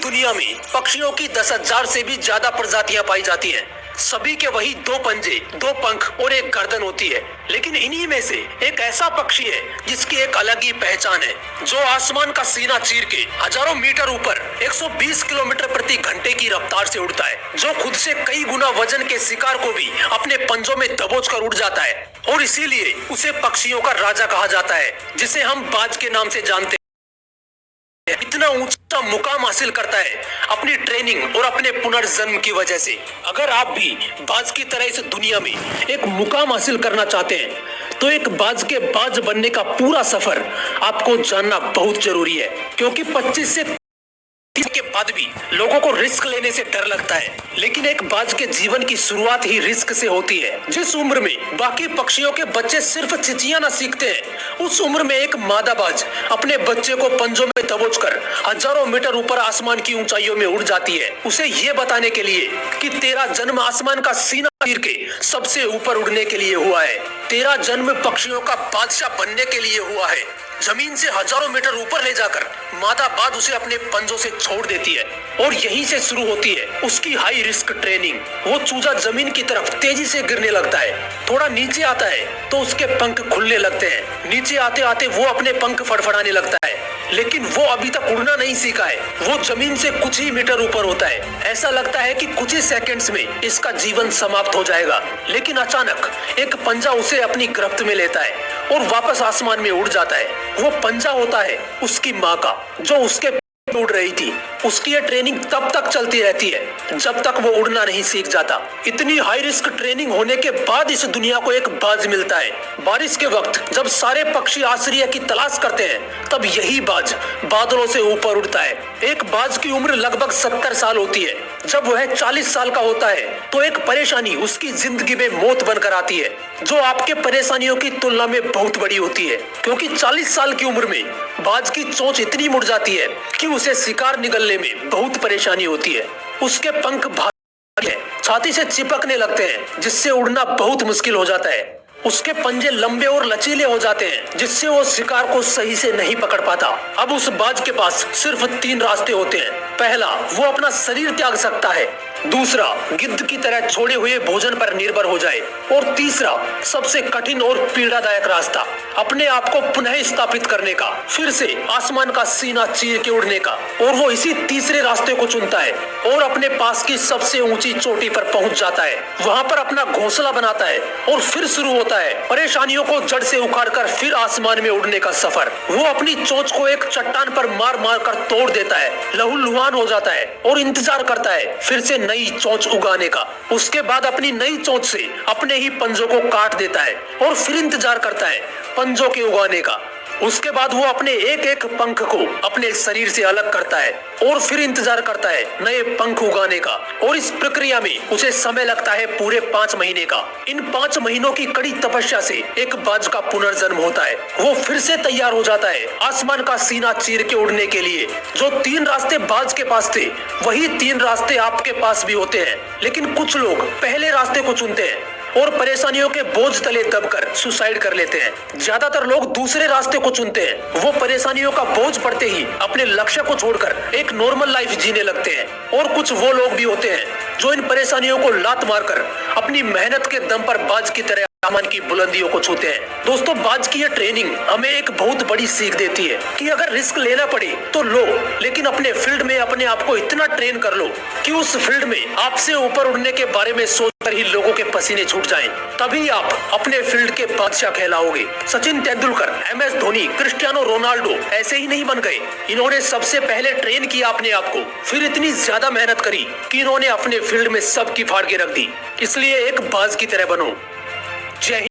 दुनिया में पक्षियों की 10,000 से भी ज्यादा प्रजातियां पाई जाती हैं। सभी के वही 2 पंजे, 2 पंख और एक गर्दन होती है। लेकिन इन्हीं में से एक ऐसा पक्षी है जिसकी एक अलग ही पहचान है, जो आसमान का सीना चीर के हजारों मीटर ऊपर 120 किलोमीटर प्रति घंटे की रफ्तार से उड़ता है, जो खुद से कई गुना वजन के शिकार को भी अपने पंजों में दबोच कर उड़ जाता है। और इसीलिए उसे पक्षियों का राजा कहा जाता है, जिसे हम बाज के नाम से जानते हैं। इतना ऊंचा मुकाम हासिल करता है अपनी ट्रेनिंग और अपने पुनर्जन्म की वजह से। अगर आप भी बाज की तरह इस दुनिया में एक मुकाम हासिल करना चाहते हैं तो एक बाज के बाज बनने का पूरा सफर आपको जानना बहुत जरूरी है, क्योंकि 25 से 30 के बाद भी लोगों को रिस्क लेने से डर लगता है, लेकिन एक बाज के जीवन की शुरुआत ही रिस्क से होती है। जिस उम्र में बाकी पक्षियों के बच्चे सिर्फ चिचियाना सीखते हैं, उस उम्र में एक मादा बाज अपने बच्चे को पंजों में दबोचकर हजारों मीटर ऊपर आसमान की ऊंचाइयों में उड़ जाती है, उसे ये बताने के लिए कि तेरा जन्म आसमान का सीना चीर के सबसे ऊपर उड़ने के लिए हुआ है। तेरा जन्म पक्षियों का बादशाह बनने के लिए हुआ है। जमीन से हजारों मीटर ऊपर ले जाकर मादा बाज उसे अपने पंजों से छोड़ देती है और यहीं से शुरू होती है उसकी हाई रिस्क ट्रेनिंग। वो चूजा जमीन की तरफ तेजी से गिरने लगता है, थोड़ा नीचे आता है तो उसके पंख खुलने लगते हैं। नीचे आते आते वो अपने पंख फड़फड़ाने लगता है, लेकिन वो अभी तक उड़ना नहीं सीखा है। वो जमीन से कुछ ही मीटर ऊपर होता है। ऐसा लगता है कि कुछ ही सेकंड्स में इसका जीवन समाप्त हो जाएगा, लेकिन अचानक एक पंजा उसे अपनी गिरफ्त में लेता है और वापस आसमान में उड़ जाता है। वो पंजा होता है उसकी माँ का, जो उसके उड़ रही थी। उसकी ये ट्रेनिंग तब तक चलती रहती है जब तक वो उड़ना नहीं सीख जाता। इतनी हाई रिस्क ट्रेनिंग होने के बाद इस दुनिया को एक बाज मिलता है। बारिश के वक्त जब सारे पक्षी आश्रय की तलाश करते हैं, तब यही बाज बादलों से ऊपर उड़ता है। एक बाज की उम्र लगभग 70 साल होती है। जब वह 40 साल का होता है तो एक परेशानी उसकी जिंदगी में मौत बनकर आती है, जो आपके परेशानियों की तुलना में बहुत बड़ी होती है, क्योंकि 40 साल की उम्र में बाज की चोंच इतनी मुड़ जाती है कि उसे शिकार निगलने में बहुत परेशानी होती है। उसके पंख भारी हैं, छाती से चिपकने लगते हैं, जिससे उड़ना बहुत मुश्किल हो जाता है। उसके पंजे लंबे और लचीले हो जाते हैं, जिससे वो शिकार को सही से नहीं पकड़ पाता। अब उस बाज के पास सिर्फ 3 रास्ते होते हैं। पहला, वो अपना शरीर त्याग सकता है। दूसरा, गिद्ध की तरह छोड़े हुए भोजन पर निर्भर हो जाए। और तीसरा, सबसे कठिन और पीड़ादायक रास्ता, अपने आप को पुनः स्थापित करने का, फिर से आसमान का सीना चीर के उड़ने का। और वो इसी तीसरे रास्ते को चुनता है और अपने पास की सबसे ऊंची चोटी पर पहुंच जाता है। वहां पर अपना घोंसला बनाता है और फिर शुरू होता है परेशानियों को जड़ से उखाड़कर फिर आसमान में उड़ने का सफर। वो अपनी चोंच को एक चट्टान पर मार मार कर तोड़ देता है, लहूलुहान हो जाता है और इंतजार करता है फिर से नई चोंच उगाने का। उसके बाद अपनी नई चोंच से अपने ही पंजों को काट देता है और फिर इंतजार करता है पंजों के उगाने का। उसके बाद वो अपने एक एक पंख को अपने शरीर से अलग करता है और फिर इंतजार करता है नए पंख उगाने का। और इस प्रक्रिया में उसे समय लगता है पूरे 5 महीने का। इन 5 महीनों की कड़ी तपस्या से एक बाज का पुनर्जन्म होता है। वो फिर से तैयार हो जाता है आसमान का सीना चीर के उड़ने के लिए। जो 3 रास्ते बाज के पास थे, वही 3 रास्ते आपके पास भी होते हैं, लेकिन कुछ लोग पहले रास्ते को चुनते हैं और परेशानियों के बोझ तले दबकर सुसाइड कर लेते हैं। ज्यादातर लोग दूसरे रास्ते को चुनते हैं। वो परेशानियों का बोझ पड़ते ही अपने लक्ष्य को छोड़कर एक नॉर्मल लाइफ जीने लगते हैं। और कुछ वो लोग भी होते हैं जो इन परेशानियों को लात मारकर अपनी मेहनत के दम पर बाज की तरह आसमान की बुलंदियों को छूते हैं। दोस्तों, बाज की ये ट्रेनिंग हमें एक बहुत बड़ी सीख देती है कि अगर रिस्क लेना पड़े तो लो, लेकिन अपने फील्ड में अपने आप को इतना ट्रेन कर लो कि उस फील्ड में आपसे ऊपर उड़ने के बारे में सोचकर ही लोगों के पसीने छूट जाएं। तभी आप अपने फील्ड के बादशाह कहलाओगे। Sachin Tendulkar, MS Dhoni, Cristiano Ronaldo ऐसे ही नहीं बन गए। इन्होंने सबसे पहले ट्रेन किया अपने आप को, फिर इतनी ज्यादा मेहनत करी कि इन्होंने अपने फील्ड में सबकी फाड़ के रख दी। इसलिए एक बाज की तरह बनो। जय हिंद।